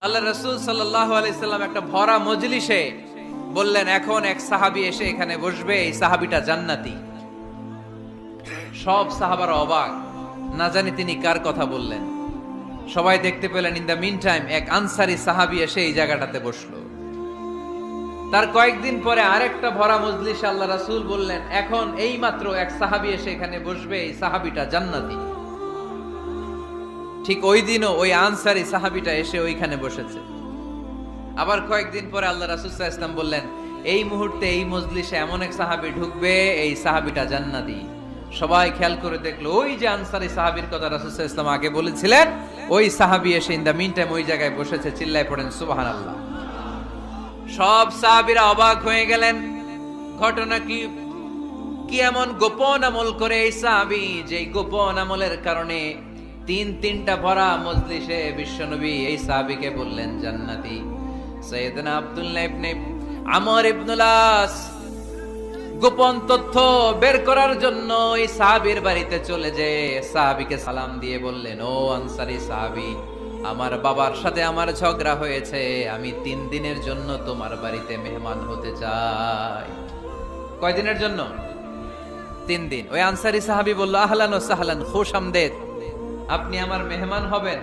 আল্লাহ রাসূল সাল্লাল্লাহু আলাইহি সাল্লাম একটা ভরা মজলিসে বললেন, এখন এক সাহাবী এসে এখানে বসবে, এই সাহাবীটা জান্নাতি। সব সাহাবারা অবাক, না জানি তিনি কার কথা বললেন। সবাই দেখতে পেলেন ইন দ্য মিন টাইম এক আনসারী সাহাবী এসে এই জায়গাটাতে বসলো। তার কয়েকদিন পরে আরেকটা ভরা মজলিসে আল্লাহ রাসূল বললেন, এখন এই মাত্র এক সাহাবী এসে এখানে বসবে, এই সাহাবীটা জান্নাতি। ঠিক ওই দিনও ওই আনসারী সাহাবীটা এসে ওইখানে বসেছে। আবার কয়েকদিন পরে আল্লাহ রাসূল সাল্লাল্লাহু আলাইহি ওয়াসাল্লাম বললেন, এই মুহূর্তে এই মজলিসে এমন এক সাহাবী ঢুকবে, এই সাহাবীটা জান্নাতি। সবাই খেয়াল করে দেখলো, ওই যে আনসারী সাহাবীর কথা রাসূল সাল্লাল্লাহু আলাইহি ওয়াসাল্লাম আগে বলেছিলেন, ওই সাহাবী এসে ইন দা মিন টাইম ওই জায়গায় বসেছে। চিল্লায় পড়েন সুবহানাল্লাহ। সব সাহাবীরা অবাক হয়ে গেলেন। ঘটনা কি? কি এমন গোপন আমল করে এই সাহাবী, যে গোপন আমলের কারণে তিনটা ভরা মজলিসে বিশ্বনবী এই সাহাবীকে বললেন জান্নাতি। সাইয়েদনা আব্দুল্লাহ ইবনে আমর ইবনুল আস গোপন তথ্য বের করার জন্য এই সাহাবীর বাড়িতে চলে যেয়ে সাহাবীকে সালাম দিয়ে বললেন, ও আনসারী সাহাবী, আমার বাবার সাথে আমার ঝগড়া হয়েছে, আমি 3 দিনের জন্য তোমার বাড়িতে মেহমান হতে চাই। কয়দিনের জন্য? 3 দিন। ওই আনসারী সাহাবী বলল, আহলান ওয়া সাহলান, খুশ আমদেদ, আপনি আমার মেহমান হবেন।